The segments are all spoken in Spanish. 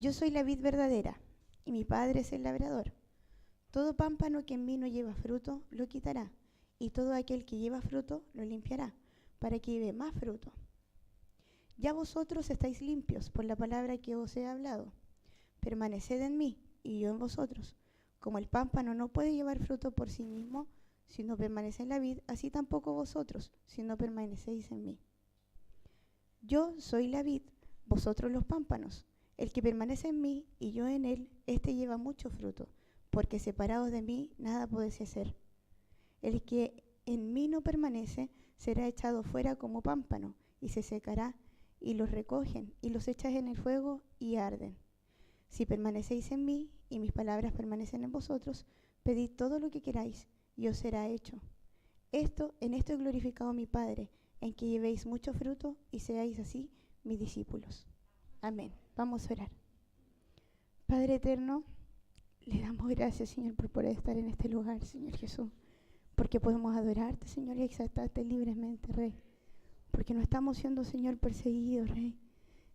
Yo soy la vid verdadera, y mi Padre es el labrador. Todo pámpano que en mí no lleva fruto, lo quitará, y todo aquel que lleva fruto, lo limpiará, para que lleve más fruto. Ya vosotros estáis limpios por la palabra que os he hablado. Permaneced en mí, y yo en vosotros. Como el pámpano no puede llevar fruto por sí mismo, si no permanece en la vid, así tampoco vosotros, si no permanecéis en mí. Yo soy la vid, vosotros los pámpanos. El que permanece en mí y yo en él, éste lleva mucho fruto, porque separados de mí nada podéis hacer. El que en mí no permanece será echado fuera como pámpano y se secará, y los recogen y los echan en el fuego y arden. Si permanecéis en mí y mis palabras permanecen en vosotros, pedid todo lo que queráis y os será hecho. En esto he glorificado a mi Padre, en que llevéis mucho fruto y seáis así mis discípulos. Amén. Vamos a orar. Padre eterno, le damos gracias, Señor, por poder estar en este lugar, Señor Jesús, porque podemos adorarte, Señor, y exaltarte libremente, Rey, porque no estamos siendo, Señor, perseguidos, Rey.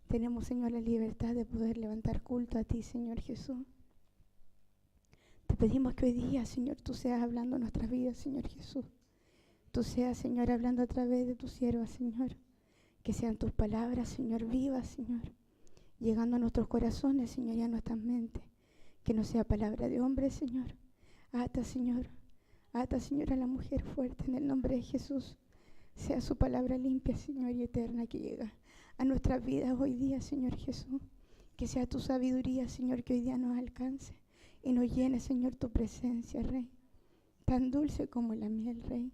Tenemos, Señor, la libertad de poder levantar culto a ti, Señor Jesús. Te pedimos que hoy día, Señor, tú seas hablando en nuestras vidas, Señor Jesús. Tú seas, Señor, hablando a través de tu sierva, Señor. Que sean tus palabras, Señor, vivas, Señor, llegando a nuestros corazones, Señor, y a nuestras mentes. Que no sea palabra de hombre, Señor. Ata, Señor, a la mujer fuerte en el nombre de Jesús. Sea su palabra limpia, Señor, y eterna que llega a nuestras vidas hoy día, Señor Jesús. Que sea tu sabiduría, Señor, que hoy día nos alcance y nos llene, Señor, tu presencia, Rey. Tan dulce como la miel, Rey,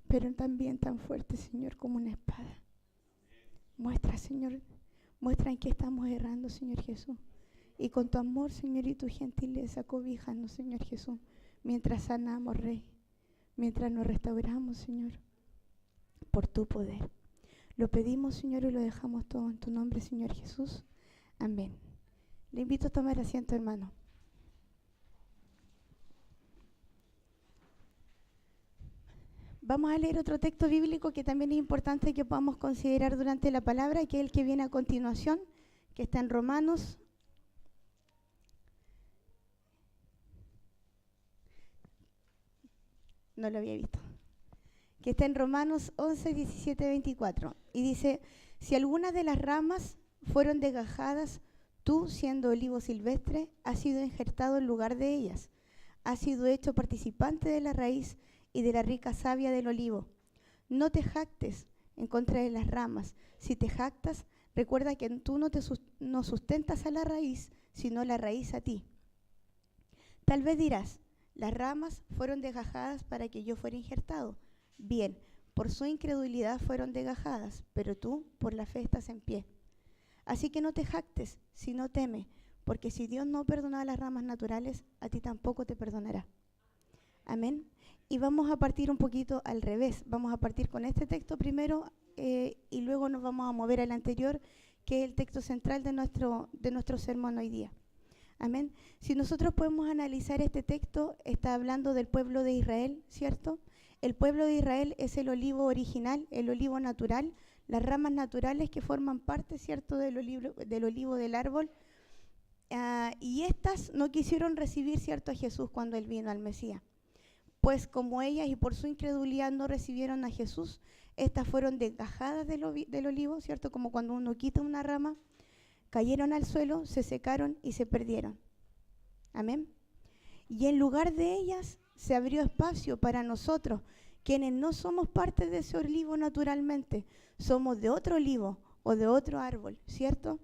pero también tan fuerte, Señor, como una espada. Muestra, Señor, muestra en qué estamos errando, Señor Jesús. Y con tu amor, Señor, y tu gentileza, cobíjanos, Señor Jesús, mientras sanamos, Rey, mientras nos restauramos, Señor, por tu poder. Lo pedimos, Señor, y lo dejamos todo en tu nombre, Señor Jesús. Amén. Le invito a tomar asiento, hermano. Vamos a leer otro texto bíblico que también es importante que podamos considerar durante la palabra, que es el que viene a continuación, que está en Romanos. No lo había visto. Que está en Romanos 11, 17, 24. Y dice, si algunas de las ramas fueron desgajadas, tú, siendo olivo silvestre, has sido injertado en lugar de ellas. Has sido hecho participante de la raíz y de la rica savia del olivo. No te jactes en contra de las ramas. Si te jactas, recuerda que tú no sustentas a la raíz, sino la raíz a ti. Tal vez dirás, las ramas fueron desgajadas para que yo fuera injertado. Bien, por su incredulidad fueron desgajadas, pero tú por la fe estás en pie. Así que no te jactes, sino teme, porque si Dios no perdonó a las ramas naturales, a ti tampoco te perdonará. Amén. Y vamos a partir un poquito al revés. Vamos a partir con este texto primero y luego nos vamos a mover al anterior, que es el texto central de nuestro sermón hoy día. Amén. Si nosotros podemos analizar este texto, está hablando del pueblo de Israel, ¿cierto? El pueblo de Israel es el olivo original, el olivo natural, las ramas naturales que forman parte, ¿cierto?, del olivo del árbol. Y estas no quisieron recibir, ¿cierto?, a Jesús cuando Él vino, al Mesías. Pues como ellas y por su incredulidad no recibieron a Jesús, estas fueron desgajadas del olivo, ¿cierto? Como cuando uno quita una rama, cayeron al suelo, se secaron y se perdieron. Amén. Y en lugar de ellas se abrió espacio para nosotros, quienes no somos parte de ese olivo naturalmente, somos de otro olivo o de otro árbol, ¿cierto?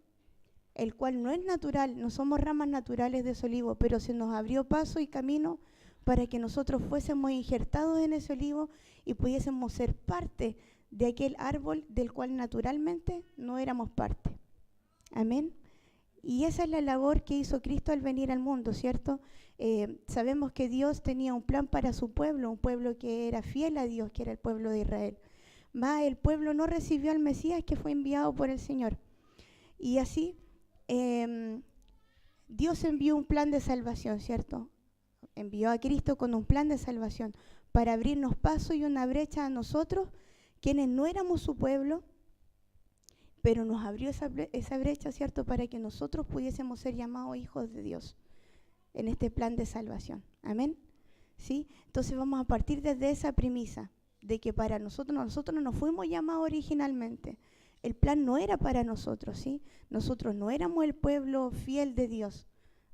El cual no es natural, no somos ramas naturales de ese olivo, pero se nos abrió paso y camino para que nosotros fuésemos injertados en ese olivo y pudiésemos ser parte de aquel árbol del cual naturalmente no éramos parte. Amén. Y esa es la labor que hizo Cristo al venir al mundo, ¿cierto? Sabemos que Dios tenía un plan para su pueblo, un pueblo que era fiel a Dios, que era el pueblo de Israel. Mas el pueblo no recibió al Mesías que fue enviado por el Señor. Y así Dios envió un plan de salvación, ¿cierto? Envió a Cristo con un plan de salvación para abrirnos paso y una brecha a nosotros, quienes no éramos su pueblo, pero nos abrió esa brecha, ¿cierto?, para que nosotros pudiésemos ser llamados hijos de Dios en este plan de salvación. Amén. ¿Sí? Entonces vamos a partir desde esa premisa de que para nosotros no fuimos llamados originalmente. El plan no era para nosotros, ¿sí? Nosotros no éramos el pueblo fiel de Dios.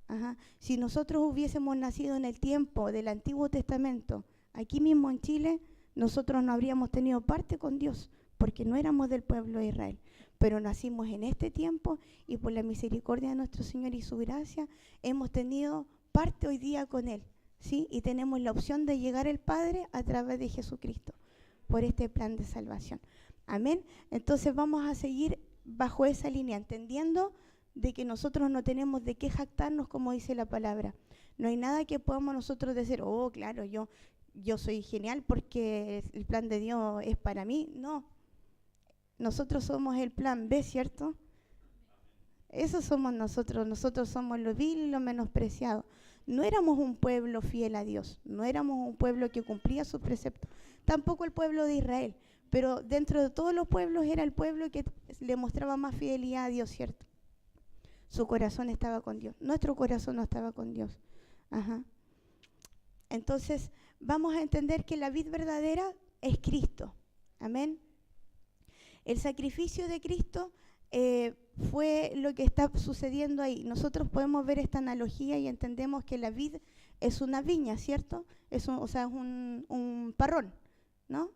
Ajá. Si nosotros hubiésemos nacido en el tiempo del Antiguo Testamento, aquí mismo en Chile, nosotros no habríamos tenido parte con Dios, porque no éramos del pueblo de Israel. Pero nacimos en este tiempo y por la misericordia de nuestro Señor y su gracia, hemos tenido parte hoy día con Él, ¿sí? Y tenemos la opción de llegar al Padre a través de Jesucristo, por este plan de salvación. Amén. Entonces vamos a seguir bajo esa línea, entendiendo de que nosotros no tenemos de qué jactarnos, como dice la palabra. No hay nada que podamos nosotros decir, oh, claro, yo soy genial porque el plan de Dios es para mí. No, nosotros somos el plan B, ¿cierto? Eso somos nosotros somos lo vil y lo menospreciado. No éramos un pueblo fiel a Dios, no éramos un pueblo que cumplía sus preceptos, tampoco el pueblo de Israel, pero dentro de todos los pueblos era el pueblo que le mostraba más fidelidad a Dios, ¿cierto? Su corazón estaba con Dios, nuestro corazón no estaba con Dios. Ajá. Entonces vamos a entender que la vid verdadera es Cristo. Amén. El sacrificio de Cristo fue lo que está sucediendo ahí. Nosotros podemos ver esta analogía y entendemos que la vid es una viña, ¿cierto? Es un parrón, ¿no?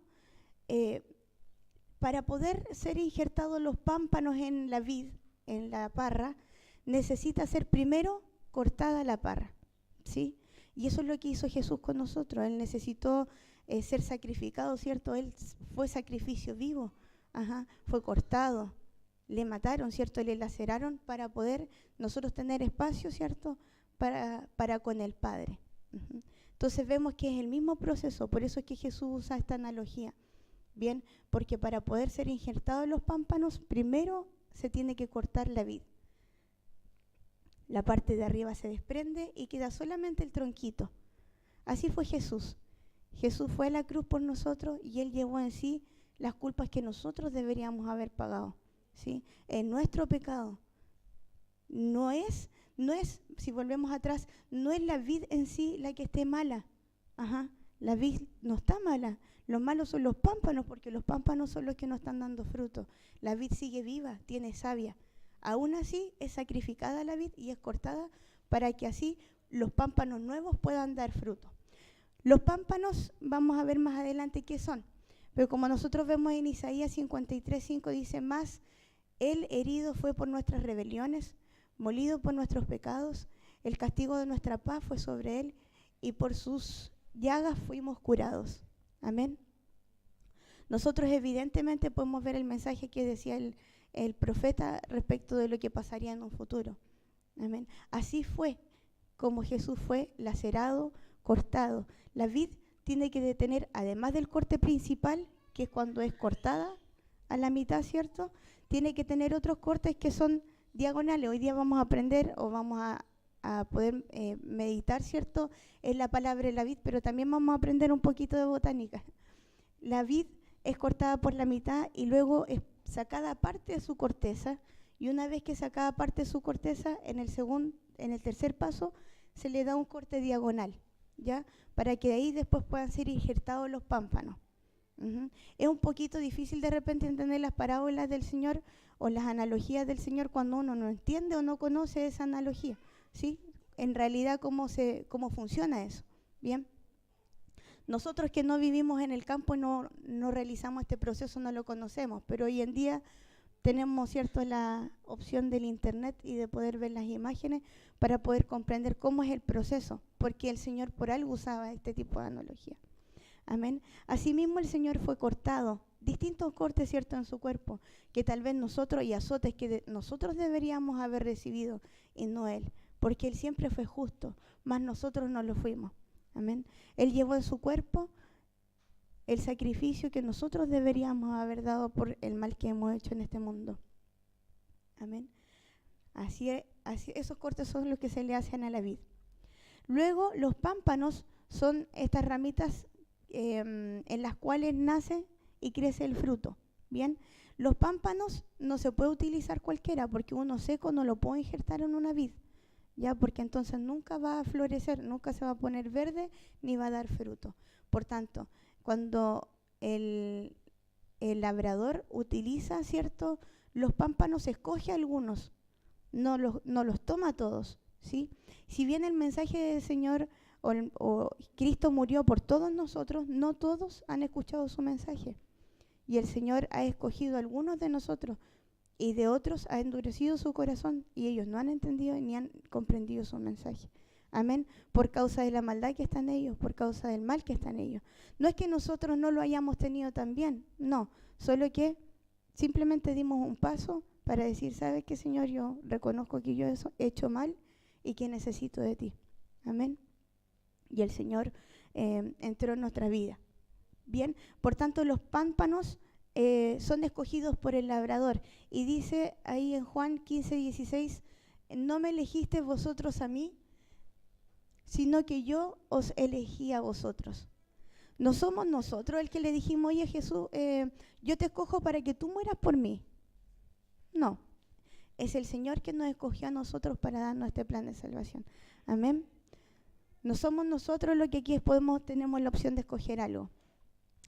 Para poder ser injertados los pámpanos en la vid, en la parra, necesita ser primero cortada la parra, ¿sí? Y eso es lo que hizo Jesús con nosotros. Él necesitó ser sacrificado, ¿cierto? Él fue sacrificio vivo. Ajá, fue cortado, le mataron, ¿cierto? Le laceraron para poder nosotros tener espacio, ¿cierto? Para con el Padre. Uh-huh. Entonces vemos que es el mismo proceso, por eso es que Jesús usa esta analogía. Bien, porque para poder ser injertados los pámpanos, primero se tiene que cortar la vid. La parte de arriba se desprende y queda solamente el tronquito. Así fue Jesús. Jesús fue a la cruz por nosotros y Él llevó en sí las culpas que nosotros deberíamos haber pagado, ¿sí? En nuestro pecado. No es, si volvemos atrás, no es la vid en sí la que esté mala. Ajá, la vid no está mala. Lo malo son los pámpanos, porque los pámpanos son los que no están dando fruto. La vid sigue viva, tiene savia. Aún así es sacrificada la vid y es cortada para que así los pámpanos nuevos puedan dar fruto. Los pámpanos, vamos a ver más adelante qué son. Pero como nosotros vemos en Isaías 53:5 dice, más Él herido fue por nuestras rebeliones, molido por nuestros pecados, el castigo de nuestra paz fue sobre Él y por sus llagas fuimos curados. Amén. Nosotros evidentemente podemos ver el mensaje que decía el profeta respecto de lo que pasaría en un futuro. Amén. Así fue como Jesús fue lacerado, cortado. La vid tiene que tener, además del corte principal, que es cuando es cortada a la mitad, ¿cierto? Tiene que tener otros cortes que son diagonales. Hoy día vamos a aprender o vamos a poder meditar, ¿cierto?, en la palabra de la vid, pero también vamos a aprender un poquito de botánica. La vid es cortada por la mitad y luego es sacada parte de su corteza, y una vez que sacada parte de su corteza, en el tercer paso, se le da un corte diagonal, ¿ya? Para que de ahí después puedan ser injertados los pámpanos. Uh-huh. Es un poquito difícil de repente entender las parábolas del Señor o las analogías del Señor cuando uno no entiende o no conoce esa analogía, ¿sí? En realidad cómo funciona eso, ¿bien? Nosotros que no vivimos en el campo no realizamos este proceso, no lo conocemos, pero hoy en día tenemos, ¿cierto?, la opción del internet y de poder ver las imágenes para poder comprender cómo es el proceso, porque el Señor por algo usaba este tipo de analogía. Amén. Asimismo el Señor fue cortado, distintos cortes, ¿cierto?, en su cuerpo, que tal vez nosotros, y azotes que nosotros deberíamos haber recibido y no Él, porque Él siempre fue justo, mas nosotros no lo fuimos. Amén. Él llevó en su cuerpo el sacrificio que nosotros deberíamos haber dado por el mal que hemos hecho en este mundo. Amén. Así esos cortes son los que se le hacen a la vid. Luego los pámpanos son estas ramitas en las cuales nace y crece el fruto. Bien, Los pámpanos no se puede utilizar cualquiera, porque uno seco no lo puede injertar en una vid, ya, porque entonces nunca va a florecer, nunca se va a poner verde ni va a dar fruto. Por tanto, cuando el labrador utiliza, ¿cierto?, los pámpanos, escoge algunos, no los toma todos, ¿sí? Si bien el mensaje del Señor o Cristo murió por todos nosotros, no todos han escuchado su mensaje. Y el Señor ha escogido a algunos de nosotros y de otros ha endurecido su corazón y ellos no han entendido ni han comprendido su mensaje. Amén. Por causa de la maldad que está en ellos, por causa del mal que está en ellos. No es que nosotros no lo hayamos tenido también, no. Solo que simplemente dimos un paso para decir, ¿sabes qué, Señor? Yo reconozco que yo he hecho mal y que necesito de ti. Amén. Y el Señor entró en nuestra vida. Bien, por tanto los pámpanos son escogidos por el labrador. Y dice ahí en Juan 15:16, no me elegiste vosotros a mí, sino que yo os elegí a vosotros. No somos nosotros el que le dijimos, oye Jesús, yo te escojo para que tú mueras por mí. No, es el Señor que nos escogió a nosotros para darnos este plan de salvación. Amén. No somos nosotros los que aquí tenemos la opción de escoger algo.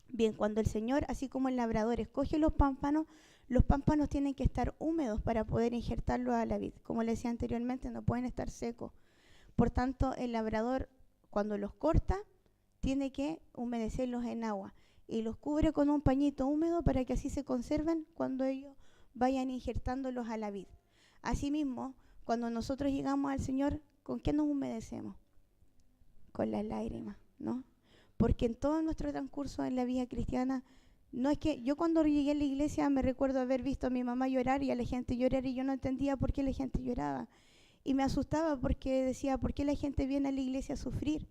Bien, cuando el Señor, así como el labrador, escoge los pámpanos tienen que estar húmedos para poder injertarlos a la vid. Como le decía anteriormente, no pueden estar secos. Por tanto, el labrador, cuando los corta, tiene que humedecerlos en agua y los cubre con un pañito húmedo para que así se conserven cuando ellos vayan injertándolos a la vid. Asimismo, cuando nosotros llegamos al Señor, ¿con qué nos humedecemos? Con las lágrimas, ¿no? Porque en todo nuestro transcurso en la vida cristiana, no es que yo cuando llegué a la iglesia me recuerdo haber visto a mi mamá llorar y a la gente llorar y yo no entendía por qué la gente lloraba. Y me asustaba porque decía, ¿por qué la gente viene a la iglesia a sufrir?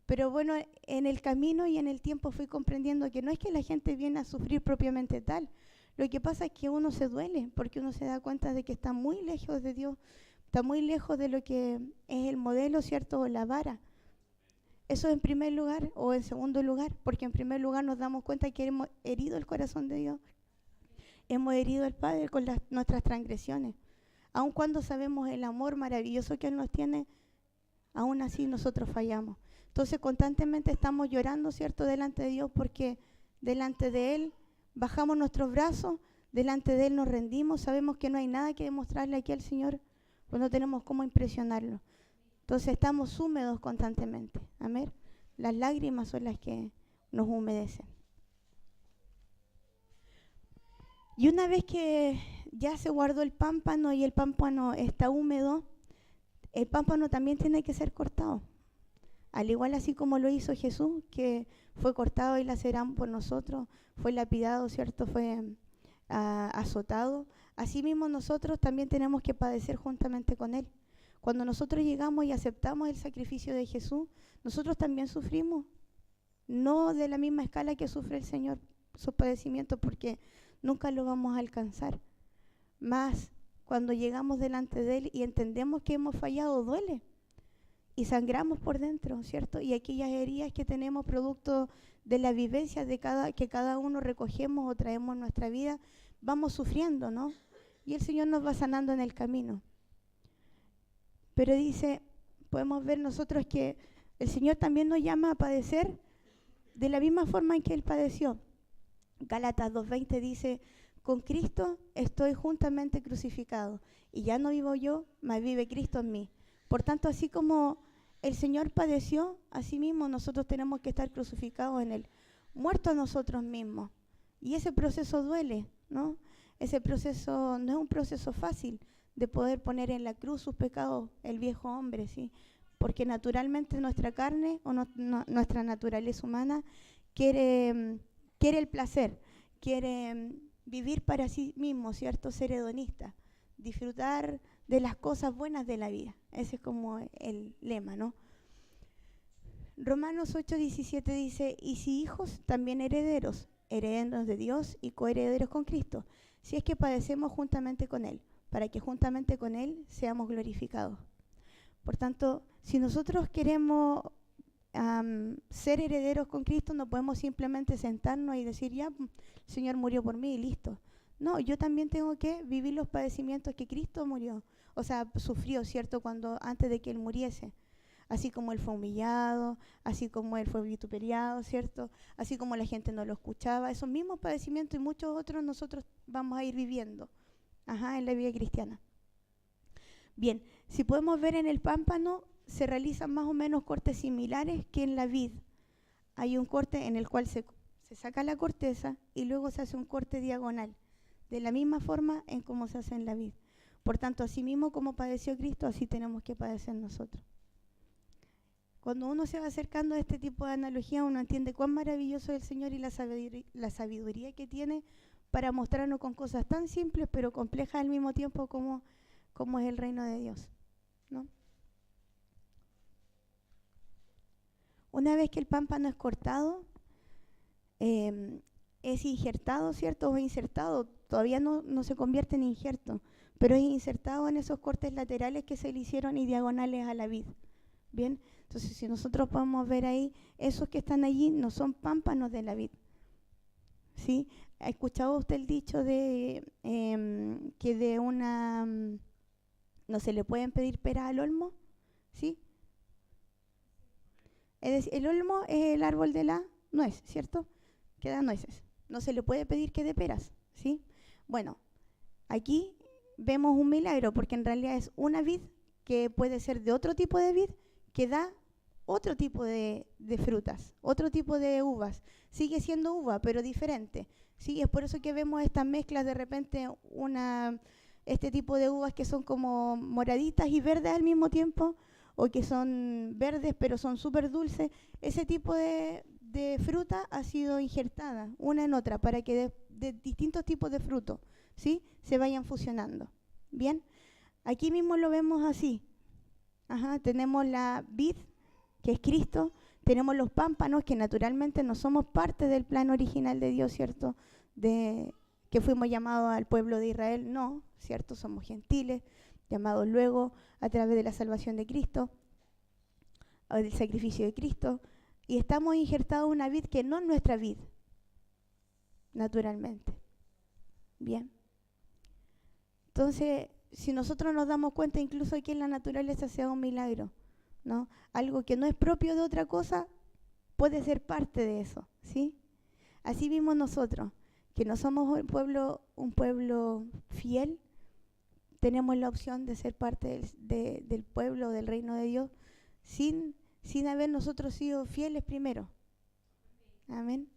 Pero bueno, en el camino y en el tiempo fui comprendiendo que no es que la gente viene a sufrir propiamente tal. Lo que pasa es que uno se duele porque uno se da cuenta de que está muy lejos de Dios, está muy lejos de lo que es el modelo, ¿cierto? O la vara. Eso en primer lugar, o en segundo lugar, porque en primer lugar nos damos cuenta que hemos herido el corazón de Dios. Hemos herido al Padre con nuestras transgresiones. Aun cuando sabemos el amor maravilloso que Él nos tiene, aún así nosotros fallamos. Entonces constantemente estamos llorando, ¿cierto?, delante de Dios porque delante de Él bajamos nuestros brazos, delante de Él nos rendimos, sabemos que no hay nada que demostrarle aquí al Señor, pues no tenemos cómo impresionarlo. Entonces estamos húmedos constantemente. Amén. Las lágrimas son las que nos humedecen. Y una vez que ya se guardó el pámpano y el pámpano está húmedo, el pámpano también tiene que ser cortado. Al igual así como lo hizo Jesús, que fue cortado y lacerado por nosotros, fue lapidado, ¿cierto? Fue azotado. Asimismo nosotros también tenemos que padecer juntamente con Él. Cuando nosotros llegamos y aceptamos el sacrificio de Jesús, nosotros también sufrimos. No de la misma escala que sufre el Señor sus padecimientos, porque nunca lo vamos a alcanzar. Más cuando llegamos delante de Él y entendemos que hemos fallado, duele. Y sangramos por dentro, ¿cierto? Y aquellas heridas que tenemos producto de la vivencia que cada uno recogemos o traemos en nuestra vida, vamos sufriendo, ¿no? Y el Señor nos va sanando en el camino. Pero dice, podemos ver nosotros que el Señor también nos llama a padecer de la misma forma en que Él padeció. Gálatas 2:20 dice, con Cristo estoy juntamente crucificado, y ya no vivo yo, mas vive Cristo en mí. Por tanto, así como el Señor padeció, así mismo nosotros tenemos que estar crucificados en Él, muertos a nosotros mismos. Y ese proceso duele, ¿no? Ese proceso no es un proceso fácil de poder poner en la cruz sus pecados, el viejo hombre, ¿sí? Porque naturalmente nuestra carne o nuestra naturaleza humana quiere el placer, quiere vivir para sí mismo, ¿cierto? Ser hedonista, disfrutar de las cosas buenas de la vida. Ese es como el lema, ¿no? Romanos 8:17 dice, y si hijos, también herederos, herederos de Dios y coherederos con Cristo, si es que padecemos juntamente con Él, para que juntamente con Él seamos glorificados. Por tanto, si nosotros queremos ser herederos con Cristo, no podemos simplemente sentarnos y decir, ya, el Señor murió por mí y listo. No, yo también tengo que vivir los padecimientos que Cristo murió, o sea, sufrió, ¿cierto? Antes de que Él muriese. Así como Él fue humillado, así como Él fue vituperiado, ¿cierto? Así como la gente no lo escuchaba, esos mismos padecimientos y muchos otros nosotros vamos a ir viviendo, en la vida cristiana. Bien, si podemos ver en el pámpano, se realizan más o menos cortes similares que en la vid. Hay un corte en el cual se saca la corteza y luego se hace un corte diagonal, de la misma forma en cómo se hace en la vid. Por tanto, así mismo como padeció Cristo, así tenemos que padecer nosotros. Cuando uno se va acercando a este tipo de analogía, uno entiende cuán maravilloso es el Señor y la sabiduría que tiene para mostrarnos con cosas tan simples pero complejas al mismo tiempo como es el reino de Dios, ¿no? Una vez que el pámpano es cortado, es injertado, ¿cierto? O insertado, todavía no se convierte en injerto, pero es insertado en esos cortes laterales que se le hicieron y diagonales a la vid. Bien, entonces si nosotros podemos ver ahí, esos que están allí no son pámpanos de la vid, ¿sí? ¿Ha escuchado usted el dicho de que de una no se le pueden pedir peras al olmo? ¿Sí? Es decir, el olmo es el árbol de la nuez, ¿cierto? Que da nueces. No se le puede pedir que dé peras, ¿sí? Bueno, aquí vemos un milagro porque en realidad es una vid que puede ser de otro tipo de vid que da otro tipo de frutas, otro tipo de uvas. Sigue siendo uva, pero diferente. ¿Sí? Es por eso que vemos estas mezclas de repente, este tipo de uvas que son como moraditas y verdes al mismo tiempo, o que son verdes pero son súper dulces. Ese tipo de fruta ha sido injertada una en otra para que de distintos tipos de frutos, ¿sí? Se vayan fusionando. Bien, aquí mismo lo vemos así. Tenemos la vid, que es Cristo, tenemos los pámpanos, que naturalmente no somos parte del plan original de Dios, ¿cierto? Que fuimos llamados al pueblo de Israel, no, ¿cierto? Somos gentiles, llamados luego a través de la salvación de Cristo, o del sacrificio de Cristo, y estamos injertados en una vid que no es nuestra vid, naturalmente. Bien. Entonces, si nosotros nos damos cuenta, incluso aquí en la naturaleza se da un milagro, ¿no? Algo que no es propio de otra cosa puede ser parte de eso, ¿sí? Así mismo nosotros, que no somos un pueblo fiel, tenemos la opción de ser parte del pueblo, del reino de Dios, sin haber nosotros sido fieles primero. Amén.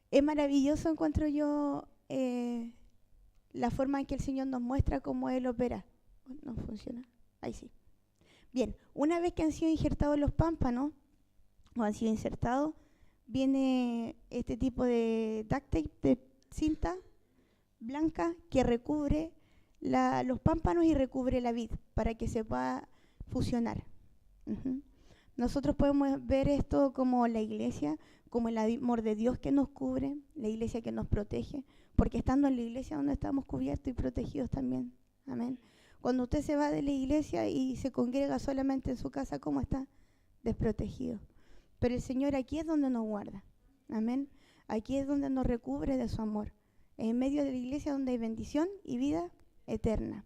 Es maravilloso, encuentro yo, la forma en que el Señor nos muestra cómo Él opera. ¿No funciona? Ahí sí. Bien, una vez que han sido injertados los pámpanos, o han sido insertados, viene este tipo de duct tape, de cinta blanca, que recubre los pámpanos y recubre la vid, para que se pueda fusionar. Nosotros podemos ver esto como la iglesia, como el amor de Dios que nos cubre, la iglesia que nos protege, porque estando en la iglesia donde estamos cubiertos y protegidos también. Amén. Cuando usted se va de la iglesia y se congrega solamente en su casa, ¿cómo está? Desprotegido. Pero el Señor aquí es donde nos guarda. Amén. Aquí es donde nos recubre de su amor. En medio de la iglesia donde hay bendición y vida eterna.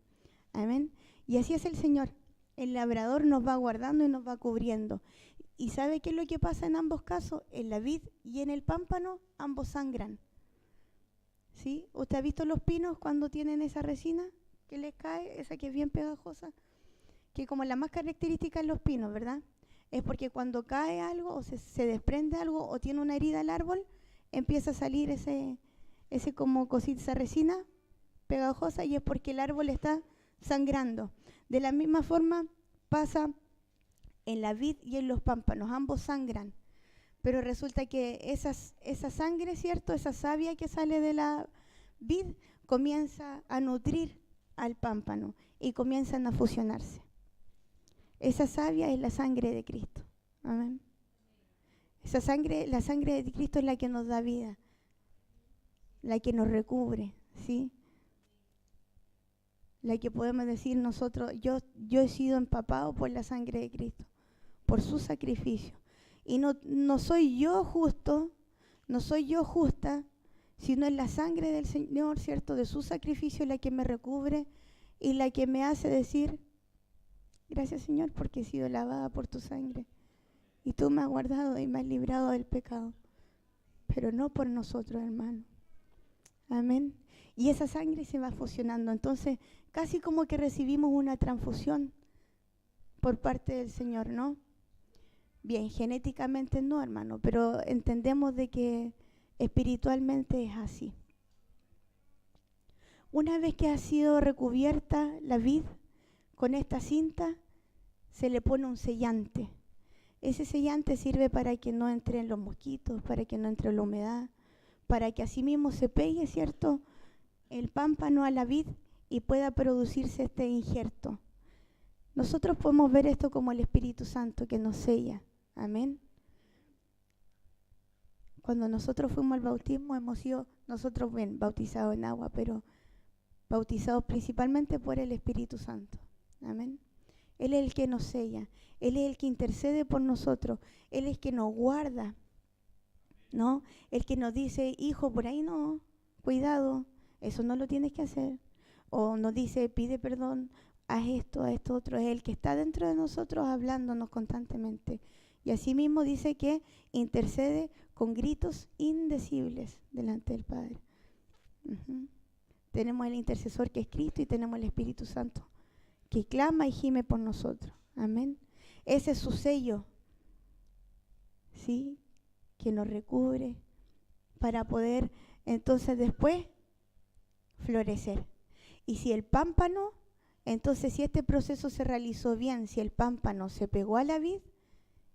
Amén. Y así es el Señor. El labrador nos va guardando y nos va cubriendo. ¿Y sabe qué es lo que pasa en ambos casos? En la vid y en el pámpano, ambos sangran. ¿Sí? ¿Usted ha visto los pinos cuando tienen esa resina que les cae, esa que es bien pegajosa? Que como la más característica en los pinos, ¿verdad? Es porque cuando cae algo o se desprende algo o tiene una herida el árbol, empieza a salir ese como cosita, esa resina pegajosa, y es porque el árbol está sangrando. De la misma forma pasa en la vid y en los pámpanos, ambos sangran, pero resulta que esa sangre, ¿cierto? Esa savia que sale de la vid comienza a nutrir al pámpano y comienzan a fusionarse. Esa savia es la sangre de Cristo. Amén. Esa sangre, la sangre de Cristo es la que nos da vida, la que nos recubre, ¿sí? La que podemos decir nosotros, yo he sido empapado por la sangre de Cristo, por su sacrificio. Y no soy yo justo, no soy yo justa, sino es la sangre del Señor, ¿cierto? De su sacrificio la que me recubre y la que me hace decir, gracias Señor porque he sido lavada por tu sangre y tú me has guardado y me has librado del pecado, pero no por nosotros, hermano. Amén. Y esa sangre se va fusionando, entonces casi como que recibimos una transfusión por parte del Señor, ¿no? Bien, genéticamente no, hermano, pero entendemos de que espiritualmente es así. Una vez que ha sido recubierta la vid con esta cinta, se le pone un sellante. Ese sellante sirve para que no entren los mosquitos, para que no entre la humedad, para que asimismo se pegue, ¿cierto?, el pámpano a la vid y pueda producirse este injerto. Nosotros podemos ver esto como el Espíritu Santo que nos sella. Amén. Cuando nosotros fuimos al bautismo, hemos sido nosotros bautizados en agua, pero bautizados principalmente por el Espíritu Santo. Amén. Él es el que nos sella, Él es el que intercede por nosotros, Él es el que nos guarda, ¿no? El que nos dice, hijo, por ahí no, cuidado, eso no lo tienes que hacer. O nos dice, pide perdón, haz esto otro. Es el que está dentro de nosotros hablándonos constantemente. Y asimismo dice que intercede con gritos indecibles delante del Padre. Tenemos el intercesor que es Cristo y tenemos el Espíritu Santo que clama y gime por nosotros. Amén. Ese es su sello, ¿sí?, que nos recubre para poder entonces después florecer. Y si el pámpano, entonces si este proceso se realizó bien, si el pámpano se pegó a la vid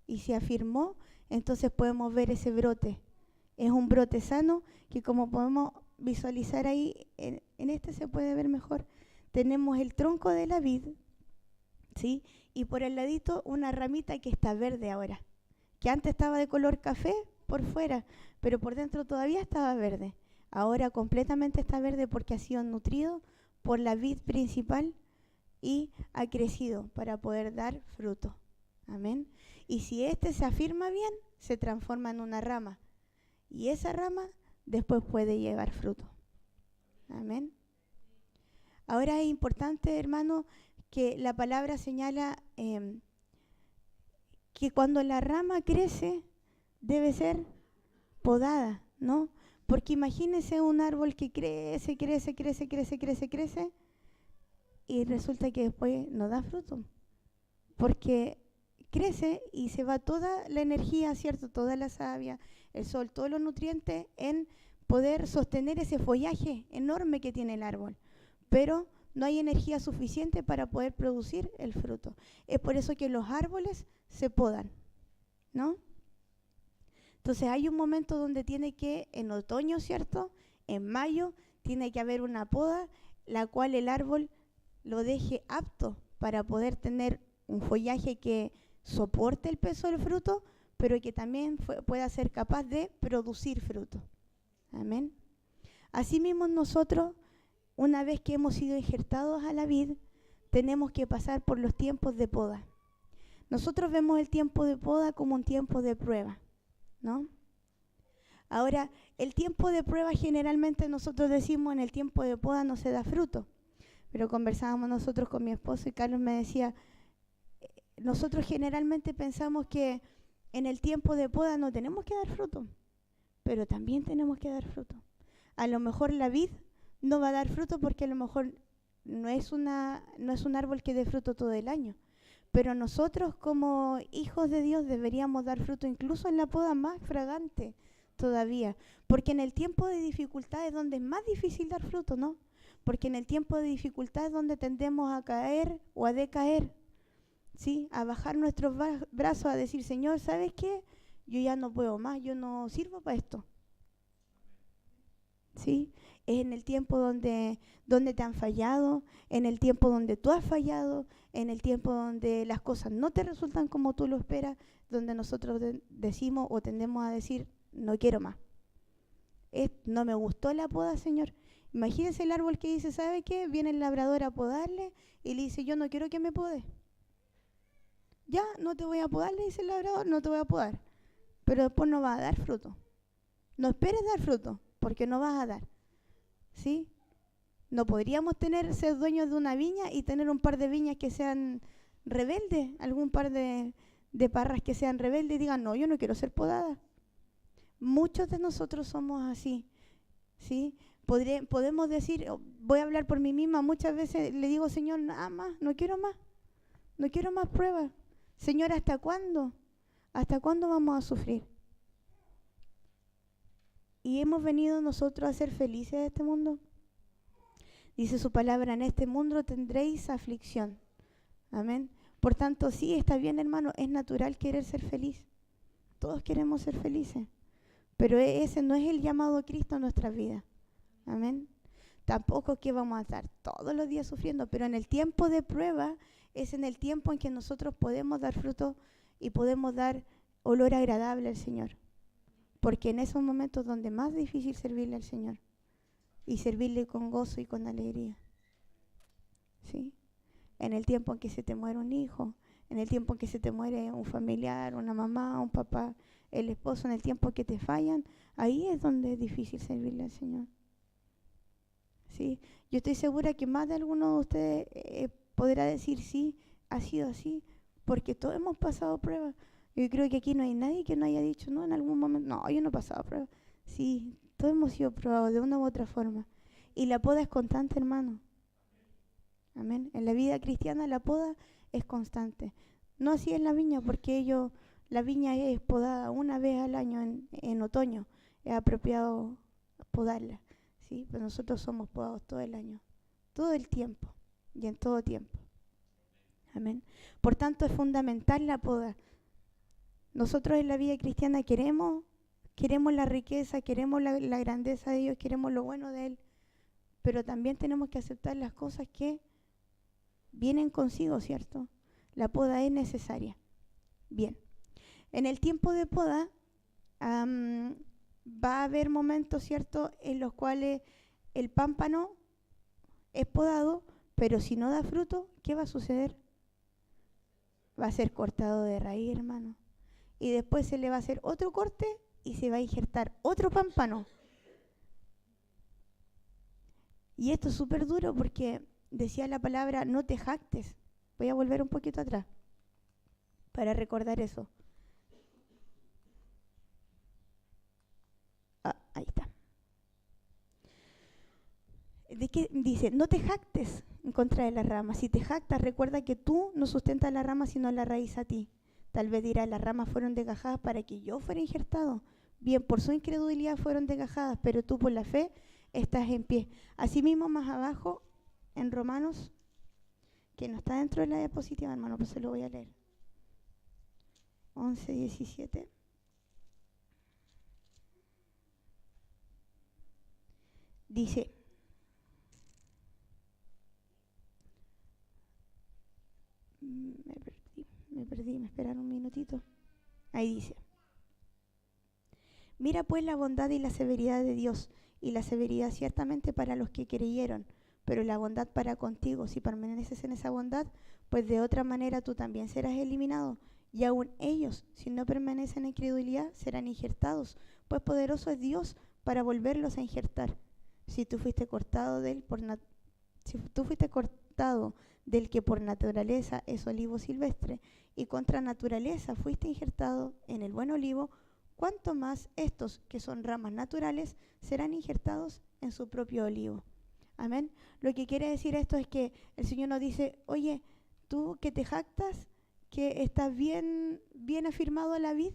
y se afirmó, entonces podemos ver ese brote. Es un brote sano que, como podemos visualizar ahí, en este se puede ver mejor. Tenemos el tronco de la vid, ¿sí?, y por el ladito una ramita que está verde ahora, que antes estaba de color café por fuera, pero por dentro todavía estaba verde. Ahora completamente está verde porque ha sido nutrido por la vid principal y ha crecido para poder dar fruto. Amén. Y si este se afirma bien, se transforma en una rama. Y esa rama después puede llevar fruto. Amén. Ahora es importante, hermano, que la palabra señala que cuando la rama crece debe ser podada, ¿no? Porque imagínese un árbol que crece y resulta que después no da fruto. Porque crece y se va toda la energía, ¿cierto? Toda la savia, el sol, todos los nutrientes en poder sostener ese follaje enorme que tiene el árbol. Pero no hay energía suficiente para poder producir el fruto. Es por eso que los árboles se podan, ¿no? Entonces hay un momento donde tiene que, en otoño, ¿cierto?, en mayo, tiene que haber una poda, la cual el árbol lo deje apto para poder tener un follaje que soporte el peso del fruto, pero que también pueda ser capaz de producir fruto. Amén. Asimismo nosotros, una vez que hemos sido injertados a la vid, tenemos que pasar por los tiempos de poda. Nosotros vemos el tiempo de poda como un tiempo de prueba, ¿no? Ahora, el tiempo de prueba generalmente nosotros decimos en el tiempo de poda no se da fruto, pero conversábamos nosotros con mi esposo y Carlos me decía, nosotros generalmente pensamos que en el tiempo de poda no tenemos que dar fruto, pero también tenemos que dar fruto. A lo mejor la vid no va a dar fruto porque a lo mejor no es un árbol que dé fruto todo el año, pero nosotros como hijos de Dios deberíamos dar fruto incluso en la poda más fragante todavía, porque en el tiempo de dificultad es donde es más difícil dar fruto, ¿no? Porque en el tiempo de dificultad es donde tendemos a caer o a decaer, ¿sí? A bajar nuestros brazos, a decir, Señor, ¿sabes qué? Yo ya no puedo más, yo no sirvo para esto, ¿sí? Es en el tiempo donde te han fallado, en el tiempo donde tú has fallado, en el tiempo donde las cosas no te resultan como tú lo esperas, donde nosotros decimos o tendemos a decir, no quiero más. No me gustó la poda, Señor. Imagínense el árbol que dice, ¿sabe qué? Viene el labrador a podarle y le dice, yo no quiero que me podes. Ya, no te voy a podar, le dice el labrador, no te voy a podar. Pero después no va a dar fruto. No esperes dar fruto, porque no vas a dar, ¿sí? No podríamos ser dueños de una viña y tener un par de viñas que sean rebeldes, algún par de parras que sean rebeldes y digan, no, yo no quiero ser podada. Muchos de nosotros somos así, ¿sí? Podemos decir, voy a hablar por mí misma, muchas veces le digo, Señor, nada más, no quiero más pruebas. Señor, ¿hasta cuándo? ¿Hasta cuándo vamos a sufrir? ¿Y hemos venido nosotros a ser felices de este mundo? Dice su palabra, en este mundo tendréis aflicción. Amén. Por tanto, sí, está bien, hermano, es natural querer ser feliz. Todos queremos ser felices. Pero ese no es el llamado a Cristo en nuestras vidas. Amén. Tampoco es que vamos a estar todos los días sufriendo, pero en el tiempo de prueba es en el tiempo en que nosotros podemos dar fruto y podemos dar olor agradable al Señor. Porque en esos momentos donde más difícil servirle al Señor y servirle con gozo y con alegría. ¿Sí? En el tiempo en que se te muere un hijo, en el tiempo en que se te muere un familiar, una mamá, un papá, el esposo, en el tiempo que te fallan, ahí es donde es difícil servirle al Señor. ¿Sí? Yo estoy segura que más de alguno de ustedes podrá decir sí, ha sido así, porque todos hemos pasado pruebas. Yo creo que aquí no hay nadie que no haya dicho, no, en algún momento, no, yo no he pasado pruebas. Sí, todos hemos sido probados de una u otra forma. Y la poda es constante, hermano. Amén. En la vida cristiana la poda es constante. No así en la viña, porque la viña es podada una vez al año en otoño. Es apropiado podarla. ¿Sí? Pero nosotros somos podados todo el año, todo el tiempo y en todo tiempo. Amén. Por tanto, es fundamental la poda. Nosotros en la vida cristiana queremos la riqueza, queremos la grandeza de Dios, queremos lo bueno de Él, pero también tenemos que aceptar las cosas que vienen consigo, ¿cierto? La poda es necesaria. Bien, en el tiempo de poda va a haber momentos, ¿cierto?, en los cuales el pámpano es podado, pero si no da fruto, ¿qué va a suceder? Va a ser cortado de raíz, hermano. Y después se le va a hacer otro corte y se va a injertar otro pámpano. Y esto es súper duro porque decía la palabra, no te jactes. Voy a volver un poquito atrás para recordar eso. Ahí está. ¿De qué dice? No te jactes en contra de las ramas. Si te jactas, recuerda que tú no sustentas la rama, sino la raíz a ti. Tal vez dirás, las ramas fueron desgajadas para que yo fuera injertado. Bien, por su incredulidad fueron desgajadas, pero tú por la fe estás en pie. Asimismo, más abajo, en Romanos, que no está dentro de la diapositiva, hermano, pues se lo voy a leer. 11:17. Dice, me esperaron un minutito. Ahí dice, mira pues la bondad y la severidad de Dios, y la severidad ciertamente para los que creyeron, pero la bondad para contigo, si permaneces en esa bondad, pues de otra manera tú también serás eliminado, y aun ellos, si no permanecen en credulidad, serán injertados, pues poderoso es Dios para volverlos a injertar. Si tú fuiste cortado del que por naturaleza es olivo silvestre, y contra naturaleza fuiste injertado en el buen olivo, cuánto más estos que son ramas naturales serán injertados en su propio olivo. Amén. Lo que quiere decir esto es que el Señor nos dice, oye, tú que te jactas, que estás bien afirmado a la vid,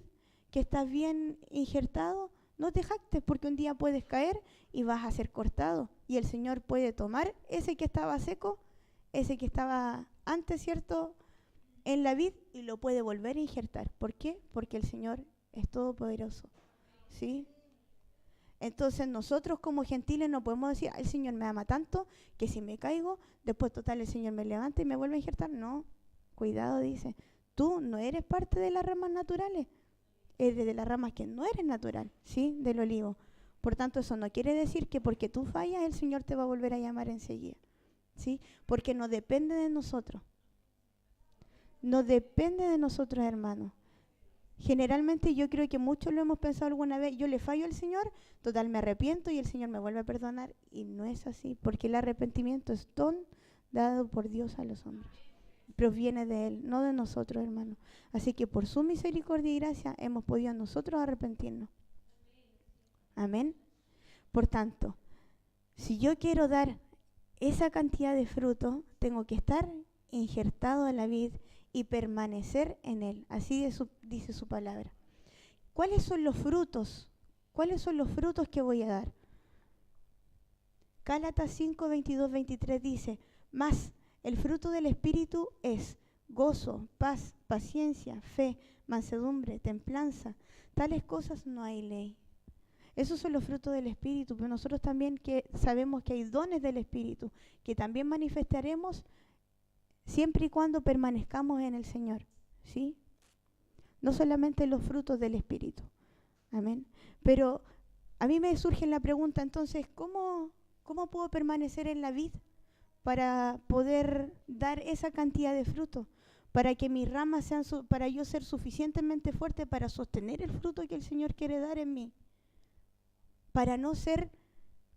que estás bien injertado, no te jactes porque un día puedes caer y vas a ser cortado. Y el Señor puede tomar ese que estaba seco, ese que estaba antes, ¿cierto?, en la vid, y lo puede volver a injertar. ¿Por qué? Porque el Señor es todopoderoso. ¿Sí? Entonces nosotros como gentiles no podemos decir, el Señor me ama tanto que si me caigo, después total el Señor me levanta y me vuelve a injertar. No, cuidado, dice. Tú no eres parte de las ramas naturales, eres de las ramas que no eres natural, ¿sí? Del olivo. Por tanto, eso no quiere decir que porque tú fallas, el Señor te va a volver a llamar enseguida, ¿sí? Porque no depende de nosotros. No depende de nosotros, hermanos. Generalmente yo creo que muchos lo hemos pensado alguna vez, yo le fallo al Señor, total me arrepiento y el Señor me vuelve a perdonar, y no es así, porque el arrepentimiento es don dado por Dios a los hombres. Proviene de Él, no de nosotros, hermanos. Así que por su misericordia y gracia hemos podido nosotros arrepentirnos. Amén. Por tanto, si yo quiero dar esa cantidad de fruto, tengo que estar injertado en la vid y permanecer en Él. Así dice su palabra. ¿Cuáles son los frutos? ¿Cuáles son los frutos que voy a dar? Gálatas 5, 22, 23 dice, mas el fruto del Espíritu es gozo, paz, paciencia, fe, mansedumbre, templanza. Tales cosas no hay ley. Esos son los frutos del Espíritu, pero nosotros también que sabemos que hay dones del Espíritu, que también manifestaremos siempre y cuando permanezcamos en el Señor, ¿sí? No solamente los frutos del Espíritu. Amén. Pero a mí me surge la pregunta, entonces, ¿cómo puedo permanecer en la vid para poder dar esa cantidad de fruto? Para que mis ramas sean, para yo ser suficientemente fuerte para sostener el fruto que el Señor quiere dar en mí. Para no ser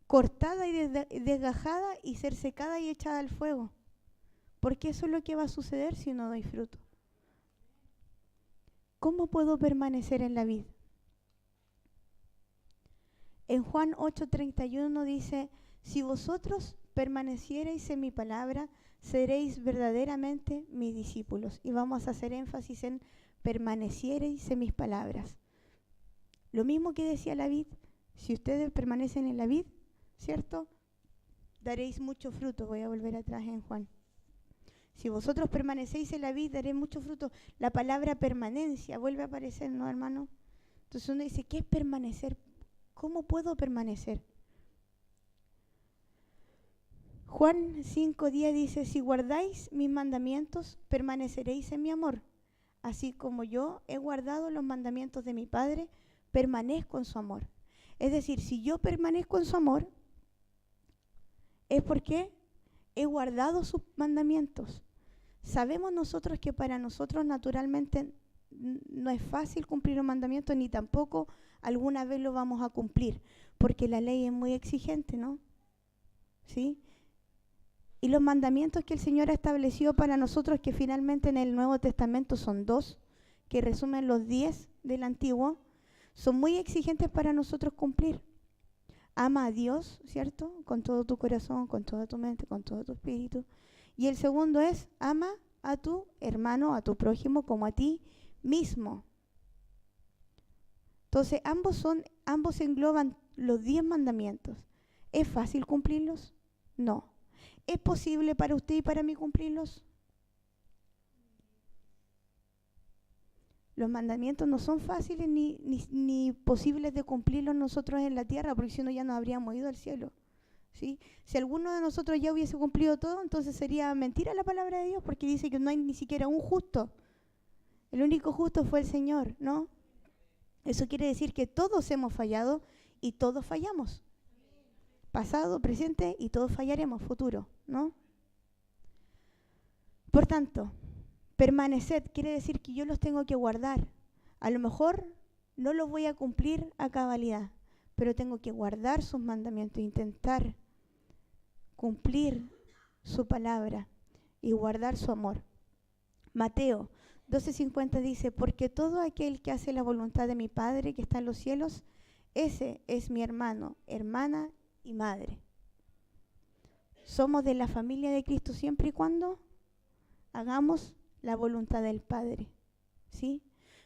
cortada y desgajada y ser secada y echada al fuego. Porque eso es lo que va a suceder si no doy fruto. ¿Cómo puedo permanecer en la vid? En Juan 8:31 dice, si vosotros permaneciereis en mi palabra, seréis verdaderamente mis discípulos. Y vamos a hacer énfasis en permaneciereis en mis palabras. Lo mismo que decía la vid, si ustedes permanecen en la vid, ¿cierto? Daréis mucho fruto. Voy a volver atrás en Juan. Si vosotros permanecéis en la vid, daréis mucho fruto. La palabra permanencia vuelve a aparecer, ¿no, hermano? Entonces uno dice, ¿qué es permanecer? ¿Cómo puedo permanecer? Juan 5:10 dice, si guardáis mis mandamientos, permaneceréis en mi amor. Así como yo he guardado los mandamientos de mi Padre, permanezco en su amor. Es decir, si yo permanezco en su amor, es porque he guardado sus mandamientos. Sabemos nosotros que para nosotros naturalmente no es fácil cumplir los mandamientos, ni tampoco alguna vez lo vamos a cumplir, porque la ley es muy exigente, ¿no? ¿Sí? Y los mandamientos que el Señor ha establecido para nosotros, que finalmente en el Nuevo Testamento son 2, que resumen los 10 del Antiguo, son muy exigentes para nosotros cumplir. Ama a Dios, ¿cierto? Con todo tu corazón, con toda tu mente, con todo tu espíritu. Y el segundo es, ama a tu hermano, a tu prójimo, como a ti mismo. Entonces, ambos engloban los 10 mandamientos. ¿Es fácil cumplirlos? No. ¿Es posible para usted y para mí cumplirlos? Los mandamientos no son fáciles ni posibles de cumplirlos nosotros en la tierra, porque si no ya nos habríamos ido al cielo. ¿Sí? Si alguno de nosotros ya hubiese cumplido todo, entonces sería mentira la palabra de Dios, porque dice que no hay ni siquiera un justo. El único justo fue el Señor, ¿no? Eso quiere decir que todos hemos fallado y todos fallamos. Pasado, presente y todos fallaremos, futuro, ¿no? Por tanto, permanecer quiere decir que yo los tengo que guardar. A lo mejor no los voy a cumplir a cabalidad, pero tengo que guardar sus mandamientos, intentar cumplir su palabra y guardar su amor. Mateo 12:50 dice, porque todo aquel que hace la voluntad de mi Padre que está en los cielos, ese es mi hermano, hermana y madre. Somos de la familia de Cristo siempre y cuando hagamos la voluntad del Padre, ¿sí?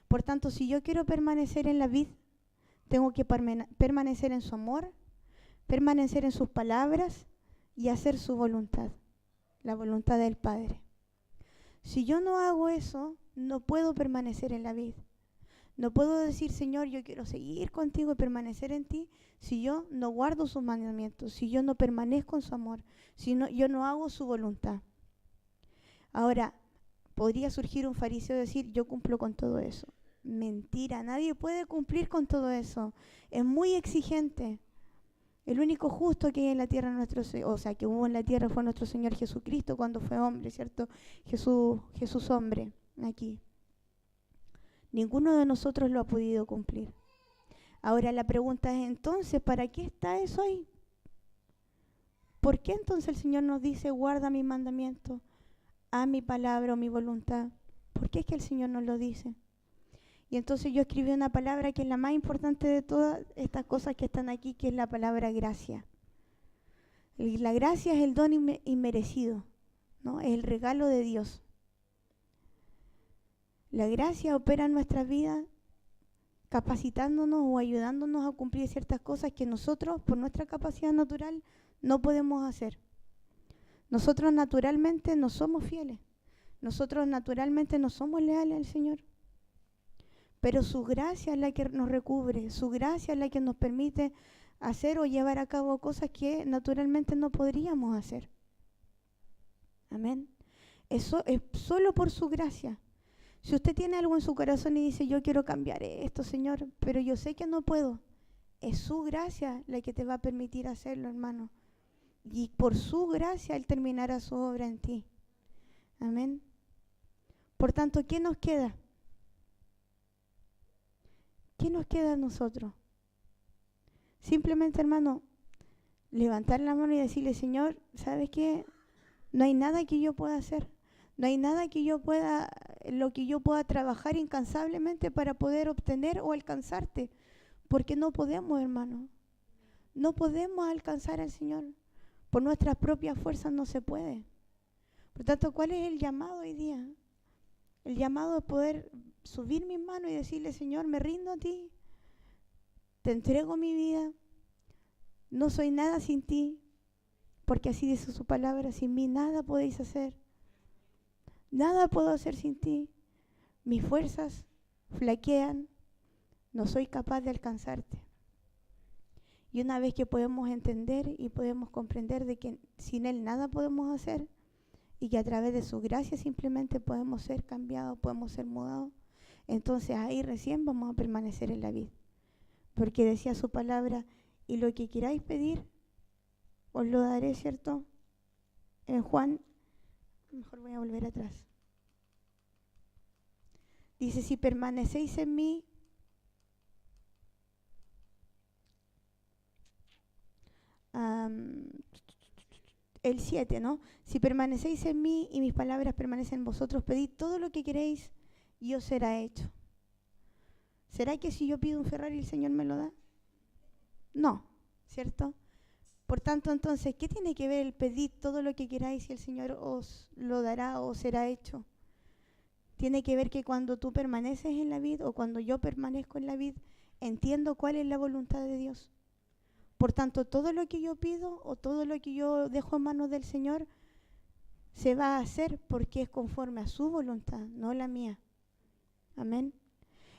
Por tanto, si yo quiero permanecer en la vid, tengo que permanecer en su amor, permanecer en sus palabras y hacer su voluntad, la voluntad del Padre. Si yo no hago eso, no puedo permanecer en la vid. No puedo decir, Señor, yo quiero seguir contigo y permanecer en ti, si yo no guardo sus mandamientos, si yo no permanezco en su amor, si yo no hago su voluntad. Ahora, podría surgir un fariseo y decir, yo cumplo con todo eso. Mentira, nadie puede cumplir con todo eso. Es muy exigente. El único justo que hay en la tierra, que hubo en la tierra fue nuestro Señor Jesucristo cuando fue hombre, ¿cierto? Jesús hombre, aquí. Ninguno de nosotros lo ha podido cumplir. Ahora la pregunta es entonces, ¿para qué está eso ahí? ¿Por qué entonces el Señor nos dice, guarda mi mandamiento, haz mi palabra o mi voluntad? ¿Por qué es que el Señor nos lo dice? Y entonces yo escribí una palabra que es la más importante de todas estas cosas que están aquí, que es la palabra gracia. La gracia es el don inmerecido, ¿no? Es el regalo de Dios. La gracia opera en nuestras vidas capacitándonos o ayudándonos a cumplir ciertas cosas que nosotros, por nuestra capacidad natural, no podemos hacer. Nosotros naturalmente no somos fieles. Nosotros naturalmente no somos leales al Señor. Pero su gracia es la que nos recubre, su gracia es la que nos permite hacer o llevar a cabo cosas que naturalmente no podríamos hacer. Amén. Eso es solo por su gracia. Si usted tiene algo en su corazón y dice, yo quiero cambiar esto, Señor, pero yo sé que no puedo, es su gracia la que te va a permitir hacerlo, hermano. Y por su gracia Él terminará su obra en ti. Amén. Por tanto, ¿qué nos queda? ¿Qué nos queda a nosotros? Simplemente, hermano, levantar la mano y decirle, Señor, ¿sabes qué? No hay nada que yo pueda hacer. No hay nada que yo pueda, lo que yo pueda trabajar incansablemente para poder obtener o alcanzarte. Porque no podemos, hermano. No podemos alcanzar al Señor. Por nuestras propias fuerzas no se puede. Por tanto, ¿cuál es el llamado hoy día? El llamado es poder subir mis manos y decirle, Señor, me rindo a ti. Te entrego mi vida. No soy nada sin ti. Porque así dice su palabra, sin mí nada podéis hacer. Nada puedo hacer sin ti. Mis fuerzas flaquean. No soy capaz de alcanzarte. Y una vez que podemos entender y podemos comprender de que sin Él nada podemos hacer y que a través de su gracia simplemente podemos ser cambiados, podemos ser mudados, entonces ahí recién vamos a permanecer en la vida. Porque decía su palabra, y lo que queráis pedir, os lo daré, ¿cierto? En Juan, mejor voy a volver atrás. Dice, si permanecéis en mí, el 7, ¿no? Si permanecéis en mí y mis palabras permanecen en vosotros, pedid todo lo que queréis y os será hecho. ¿Será que si yo pido un Ferrari el Señor me lo da? No, ¿cierto? Por tanto, entonces, ¿qué tiene que ver el pedir todo lo que queráis y el Señor os lo dará o será hecho? Tiene que ver que cuando tú permaneces en la vid o cuando yo permanezco en la vid, entiendo cuál es la voluntad de Dios. Por tanto, todo lo que yo pido o todo lo que yo dejo en manos del Señor se va a hacer porque es conforme a su voluntad, no la mía. Amén.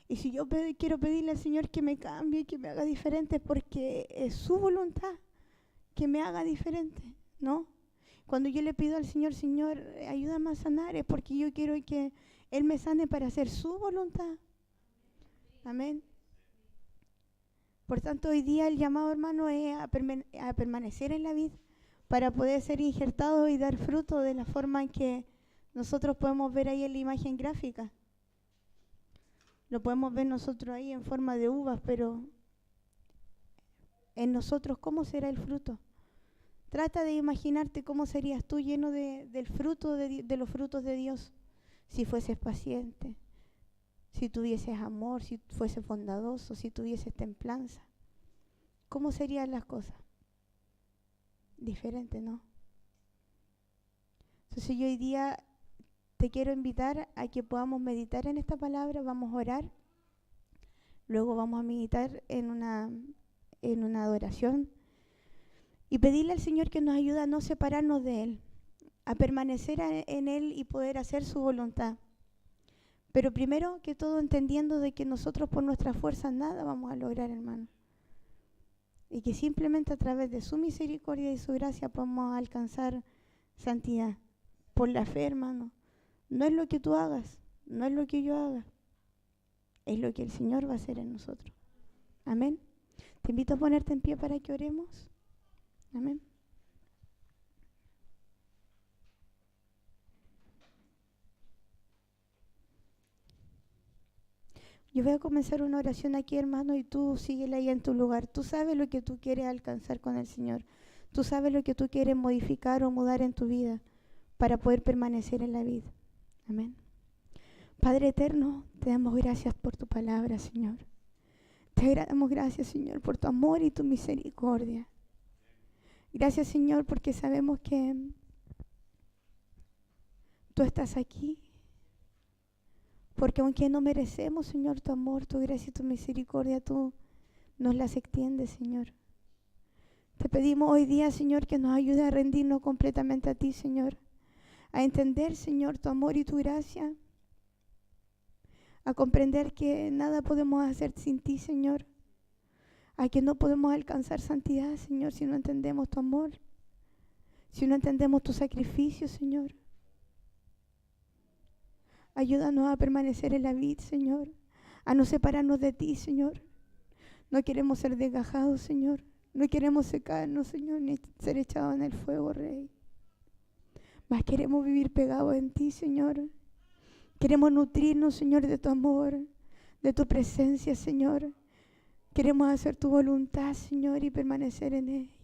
Y si yo quiero pedirle al Señor que me cambie, que me haga diferente, es porque es su voluntad que me haga diferente, ¿no? Cuando yo le pido al Señor, Señor, ayúdame a sanar, es porque yo quiero que Él me sane para hacer su voluntad. Amén. Por tanto, hoy día el llamado, hermano, es a permanecer en la vida para poder ser injertado y dar fruto de la forma en que nosotros podemos ver ahí en la imagen gráfica. Lo podemos ver nosotros ahí en forma de uvas, pero en nosotros, ¿cómo será el fruto? Trata de imaginarte cómo serías tú lleno del fruto de los frutos de Dios, si fueses paciente, si tuvieses amor, si fueses bondadoso, si tuvieses templanza. ¿Cómo serían las cosas? Diferente, ¿no? Entonces yo hoy día te quiero invitar a que podamos meditar en esta palabra, vamos a orar, luego vamos a meditar en una adoración y pedirle al Señor que nos ayude a no separarnos de Él, a permanecer en Él y poder hacer su voluntad. Pero primero que todo entendiendo de que nosotros por nuestras fuerzas nada vamos a lograr, hermano. Y que simplemente a través de su misericordia y su gracia podemos alcanzar santidad. Por la fe, hermano. No es lo que tú hagas, no es lo que yo haga. Es lo que el Señor va a hacer en nosotros. Amén. Te invito a ponerte en pie para que oremos. Amén. Yo voy a comenzar una oración aquí, hermano, y tú síguela ahí en tu lugar. Tú sabes lo que tú quieres alcanzar con el Señor. Tú sabes lo que tú quieres modificar o mudar en tu vida para poder permanecer en la vida. Amén. Padre eterno, te damos gracias por tu palabra, Señor. Te damos gracias, Señor, por tu amor y tu misericordia. Gracias, Señor, porque sabemos que tú estás aquí. Porque aunque no merecemos, Señor, tu amor, tu gracia y tu misericordia, tú nos las extiendes, Señor. Te pedimos hoy día, Señor, que nos ayude a rendirnos completamente a ti, Señor. A entender, Señor, tu amor y tu gracia. A comprender que nada podemos hacer sin ti, Señor. A que no podemos alcanzar santidad, Señor, si no entendemos tu amor. Si no entendemos tu sacrificio, Señor. Ayúdanos a permanecer en la vid, Señor. A no separarnos de ti, Señor. No queremos ser desgajados, Señor. No queremos secarnos, Señor, ni ser echados en el fuego, Rey. Mas queremos vivir pegados en ti, Señor. Queremos nutrirnos, Señor, de tu amor, de tu presencia, Señor. Queremos hacer tu voluntad, Señor, y permanecer en ella.